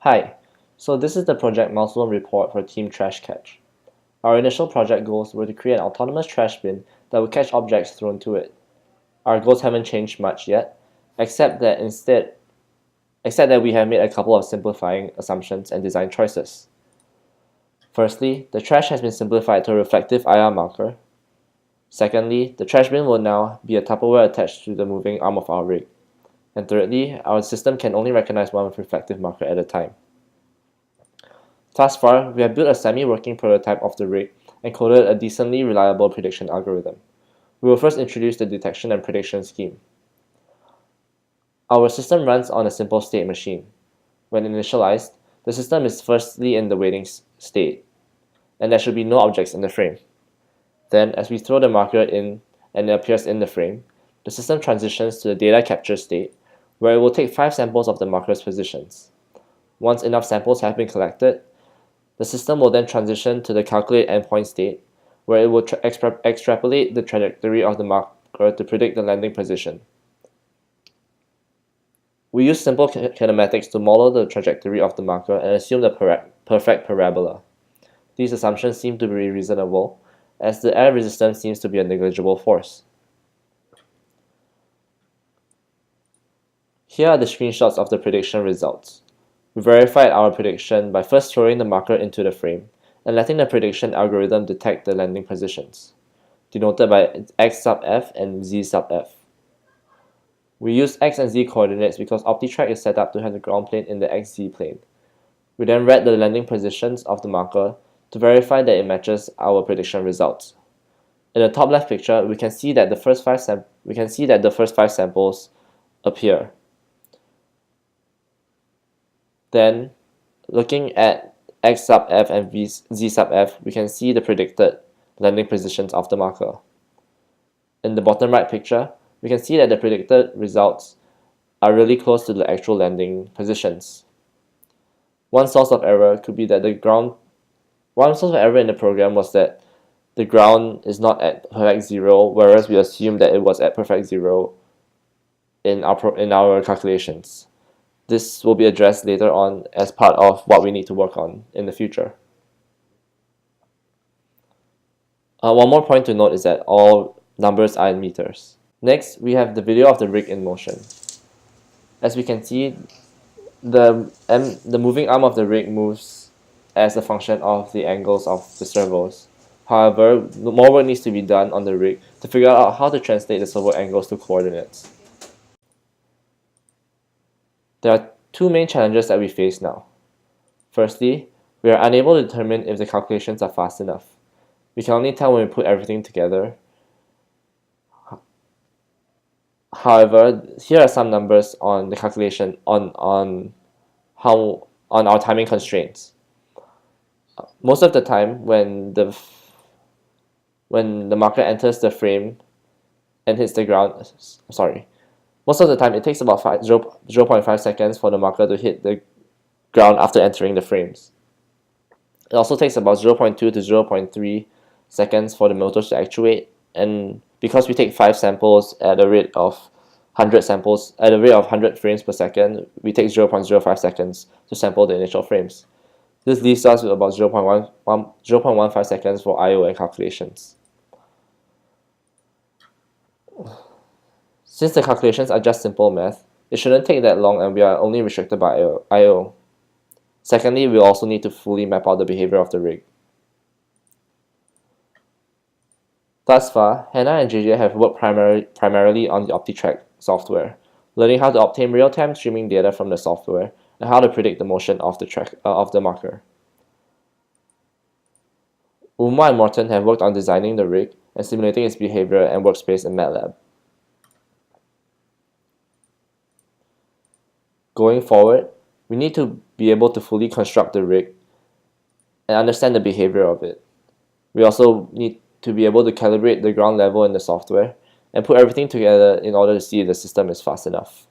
Hi, so this is the project milestone report for Team Trash Catch. Our initial project goals were to create an autonomous trash bin that would catch objects thrown to it. Our goals haven't changed much yet, except that we have made a couple of simplifying assumptions and design choices. Firstly, the trash has been simplified to a reflective IR marker. Secondly, the trash bin will now be a Tupperware attached to the moving arm of our rig. And thirdly, our system can only recognize one reflective marker at a time. Thus far, we have built a semi-working prototype of the rig and coded a decently reliable prediction algorithm. We will first introduce the detection and prediction scheme. Our system runs on a simple state machine. When initialized, the system is firstly in the waiting state, and there should be no objects in the frame. Then, as we throw the marker in and it appears in the frame, the system transitions to the data capture state, where it will take 5 samples of the marker's positions. Once enough samples have been collected, the system will then transition to the calculate endpoint state, where it will extrapolate the trajectory of the marker to predict the landing position. We use simple kinematics to model the trajectory of the marker and assume the perfect parabola. These assumptions seem to be reasonable, as the air resistance seems to be a negligible force. Here are the screenshots of the prediction results. We verified our prediction by first throwing the marker into the frame and letting the prediction algorithm detect the landing positions, denoted by x sub f and z sub f. We use x and z coordinates because OptiTrack is set up to have the ground plane in the xz plane. We then read the landing positions of the marker to verify that it matches our prediction results. In the top left picture, we can see that the first 5 samples appear. Then, looking at x sub f and z sub f, we can see the predicted landing positions of the marker. In the bottom right picture, we can see that the predicted results are really close to the actual landing positions. One source of error in the program was that the ground is not at perfect zero, whereas we assumed that it was at perfect zero in our calculations. This will be addressed later on as part of what we need to work on in the future. One more point to note is that all numbers are in meters. Next, we have the video of the rig in motion. As we can see, the moving arm of the rig moves as a function of the angles of the servos. However, more work needs to be done on the rig to figure out how to translate the servo angles to coordinates. There are two main challenges that we face now. Firstly, we are unable to determine if the calculations are fast enough. We can only tell when we put everything together. However, here are some numbers on the calculation on our timing constraints. Most of the time, when the marker enters the frame and hits the ground, most of the time it takes about 0.5 seconds for the marker to hit the ground after entering the frames. It also takes about 0.2 to 0.3 seconds for the motors to actuate, and because we take 5 samples at a rate of 100 frames per second, we take 0.05 seconds to sample the initial frames. This leaves us with about 0.15 seconds for I/O and calculations. Since the calculations are just simple math, it shouldn't take that long and we are only restricted by I/O. Secondly, we also need to fully map out the behavior of the rig. Thus far, Hannah and JJ have worked primarily on the OptiTrack software, learning how to obtain real-time streaming data from the software and how to predict the motion of the marker. Uma and Morton have worked on designing the rig and simulating its behavior and workspace in MATLAB. Going forward, we need to be able to fully construct the rig and understand the behavior of it. We also need to be able to calibrate the ground level in the software and put everything together in order to see if the system is fast enough.